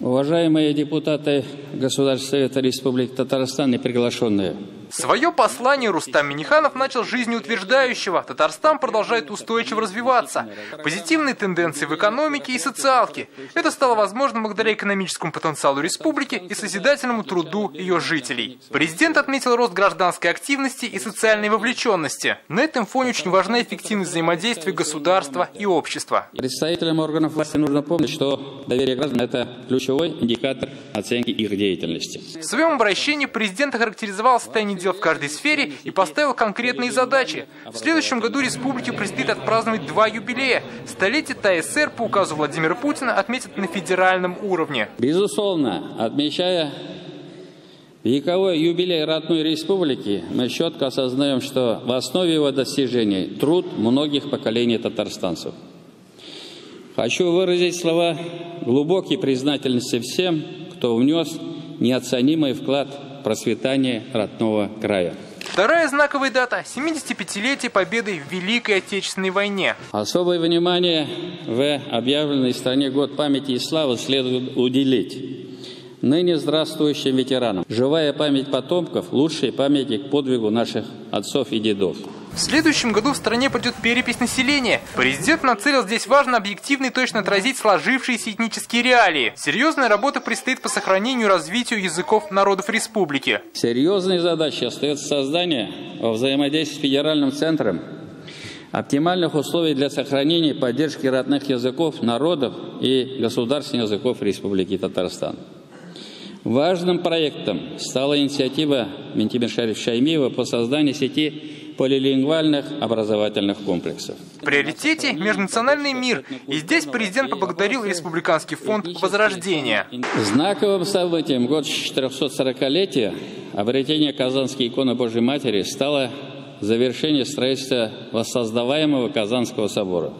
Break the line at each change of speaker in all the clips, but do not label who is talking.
Уважаемые депутаты Государственного Совета Республики Татарстан и приглашенные.
Свое послание Рустам Минниханов начал с жизнеутверждающего. Татарстан продолжает устойчиво развиваться. Позитивные тенденции в экономике и социалке. Это стало возможным благодаря экономическому потенциалу республики и созидательному труду ее жителей. Президент отметил рост гражданской активности и социальной вовлеченности. На этом фоне очень важна эффективность взаимодействия государства и общества.
Представителям органов власти нужно помнить, что доверие граждан – это ключевой индикатор оценки их деятельности.
В своем обращении президент охарактеризовал состояние дел в каждой сфере и поставил конкретные задачи. В следующем году республике предстоит отпраздновать 2 юбилея. Столетие ТСР по указу Владимира Путина отметят на федеральном уровне.
Безусловно, отмечая вековой юбилей родной республики, мы четко осознаем, что в основе его достижений труд многих поколений татарстанцев. Хочу выразить слова глубокой признательности всем, кто внес неоценимый вклад в процветание родного края.
Вторая знаковая дата – 75-летие победы в Великой Отечественной войне.
Особое внимание в объявленной стране Год памяти и славы следует уделить ныне здравствующим ветеранам. Живая память потомков – лучший памятник подвигу наших отцов и дедов.
В следующем году в стране пройдет перепись населения. Президент нацелил здесь важно объективно и точно отразить сложившиеся этнические реалии. Серьезная работа предстоит по сохранению и развитию языков народов республики.
Серьезной задачей остается создание во взаимодействии с федеральным центром оптимальных условий для сохранения и поддержки родных языков, народов и государственных языков Республики Татарстан. Важным проектом стала инициатива Ментимир Шаймиева по созданию сети полилингвальных образовательных комплексов.
В приоритете межнациональный мир. И здесь президент поблагодарил Республиканский фонд Возрождения.
Знаковым событием в год 440-летия обретения Казанской иконы Божьей Матери стало завершение строительства воссоздаваемого Казанского собора.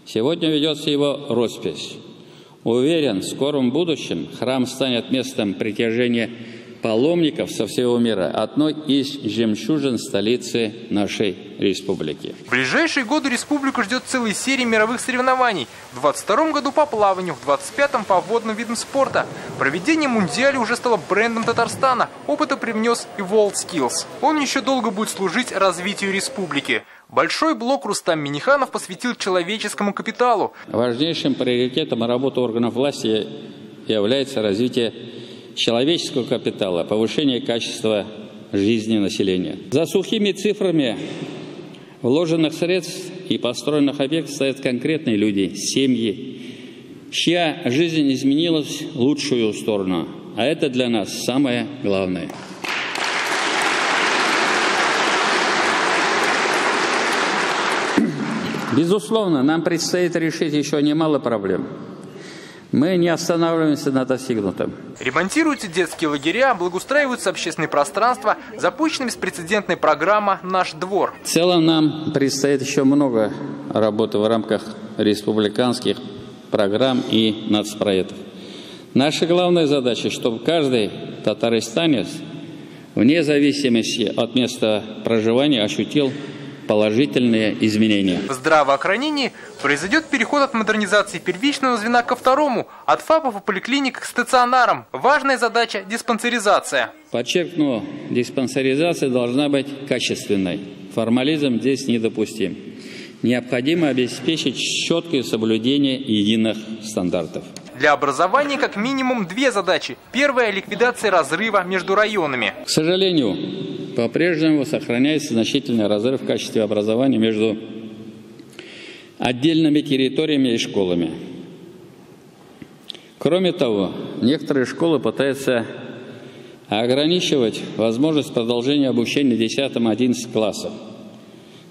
Сегодня ведется его роспись. Уверен, в скором будущем храм станет местом притяжения паломников со всего мира, одной из жемчужин столицы нашей республики.
В ближайшие годы республику ждет целая серия мировых соревнований. В 2022 году по плаванию, в 2025 по водным видам спорта. Проведение мундиаля уже стало брендом Татарстана. Опыта привнес и WorldSkills. Он еще долго будет служить развитию республики. Большой блок Рустам Минниханов посвятил человеческому капиталу.
Важнейшим приоритетом работы органов власти является развитие человеческого капитала, повышение качества жизни населения. За сухими цифрами вложенных средств и построенных объектов стоят конкретные люди, семьи, чья жизнь изменилась в лучшую сторону. А это для нас самое главное. Безусловно, нам предстоит решить еще немало проблем. Мы не останавливаемся на достигнутом.
Ремонтируются детские лагеря, благоустраиваются общественные пространства, запущена беспрецедентная программа «Наш двор».
В целом нам предстоит еще много работы в рамках республиканских программ и нацпроектов. Наша главная задача, чтобы каждый татарстанец, вне зависимости от места проживания, ощутил положительные изменения.
В здравоохранении произойдет переход от модернизации первичного звена ко второму, от ФАПов и поликлиник к стационарам. Важная задача – диспансеризация.
Подчеркну, диспансеризация должна быть качественной. Формализм здесь недопустим. Необходимо обеспечить четкое соблюдение единых стандартов.
Для образования как минимум 2 задачи. Первая – ликвидация разрыва между районами.
К сожалению, по-прежнему сохраняется значительный разрыв в качестве образования между отдельными территориями и школами. Кроме того, некоторые школы пытаются ограничивать возможность продолжения обучения в 10-11 классах.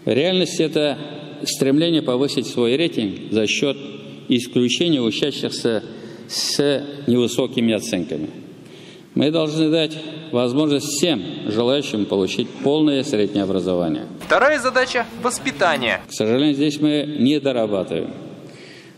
В реальности это стремление повысить свой рейтинг за счет исключения учащихся с невысокими оценками. Мы должны дать возможность всем желающим получить полное среднее образование.
Вторая задача – воспитание.
К сожалению, здесь мы не дорабатываем.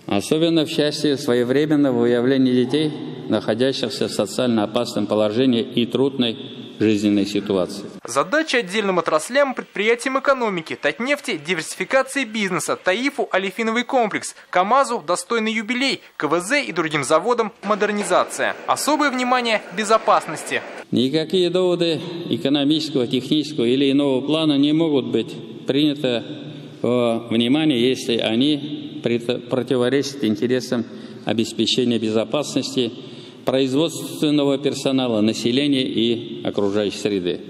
Особенно в части своевременного выявления детей, находящихся в социально опасном положении и трудной жизненной ситуации.
Задача отдельным отраслям и предприятиям экономики: Татнефти – диверсификация бизнеса, Таифу – олефиновый комплекс, КАМАЗу – достойный юбилей, КВЗ и другим заводам – модернизация. Особое внимание – безопасности.
Никакие доводы экономического, технического или иного плана не могут быть приняты во внимание, если они противоречат интересам обеспечения безопасности производственного персонала, населения и окружающей среды.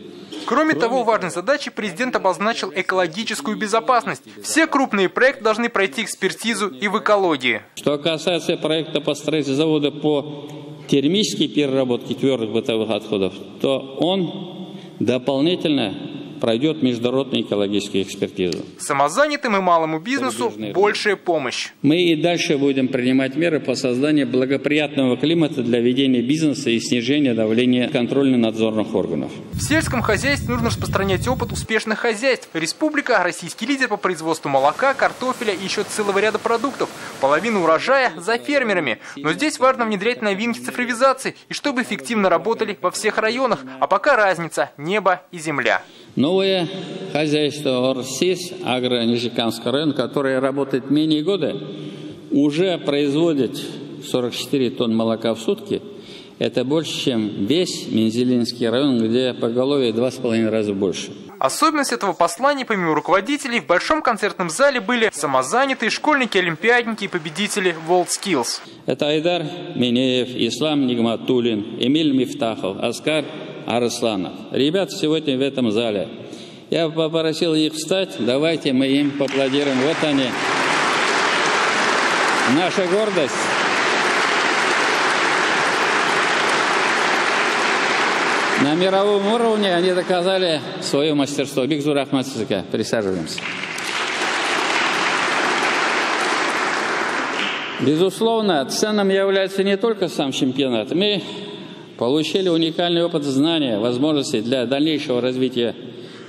Кроме того, важной задачей президент обозначил экологическую безопасность. Все крупные проекты должны пройти экспертизу и в экологии.
Что касается проекта по строительству завода по термической переработке твердых бытовых отходов, то он дополнительно пройдет международную экологическую экспертизу.
Самозанятым и малому бизнесу большая помощь.
Мы и дальше будем принимать меры по созданию благоприятного климата для ведения бизнеса и снижения давления контрольно-надзорных органов.
В сельском хозяйстве нужно распространять опыт успешных хозяйств. Республика – российский лидер по производству молока, картофеля и еще целого ряда продуктов. Половина урожая за фермерами. Но здесь важно внедрять новинки цифровизации, и чтобы эффективно работали во всех районах. А пока разница – небо и земля.
Новое хозяйство ОРСИС, Агро-Нижнекамский район, которое работает менее года, уже производит 44 тонн молока в сутки. Это больше, чем весь Мензелинский район, где поголовье 2,5 раза больше.
Особенность этого послания, помимо руководителей, в большом концертном зале были самозанятые, школьники, олимпиадники и победители WorldSkills.
Это Айдар Минеев, Ислам Нигматуллин, Эмиль Мифтахов, Оскар Арсланов. Ребята сегодня в этом зале. Я попросил их встать. Давайте мы им поаплодируем. Вот они. Наша гордость. На мировом уровне они доказали свое мастерство. Бигзур Ахмадсызыка. Присаживаемся. Безусловно, ценным является не только сам чемпионат. Мы получили уникальный опыт знания, возможности для дальнейшего развития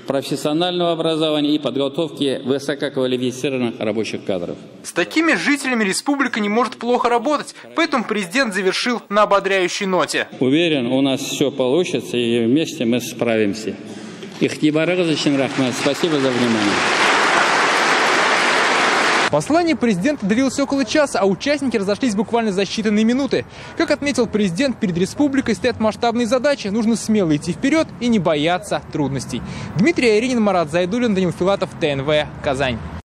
профессионального образования и подготовки высококвалифицированных рабочих кадров.
С такими жителями республика не может плохо работать, поэтому президент завершил на ободряющей ноте.
Уверен, у нас все получится, и вместе мы справимся. Ихтибарыгыз рахмат. Спасибо за внимание.
Послание президента длилось около часа, а участники разошлись буквально за считанные минуты. Как отметил президент, перед республикой стоят масштабные задачи. Нужно смело идти вперед и не бояться трудностей. Дмитрий Айринин, Марат Зайдуллин, Данил Филатов, ТНВ, Казань.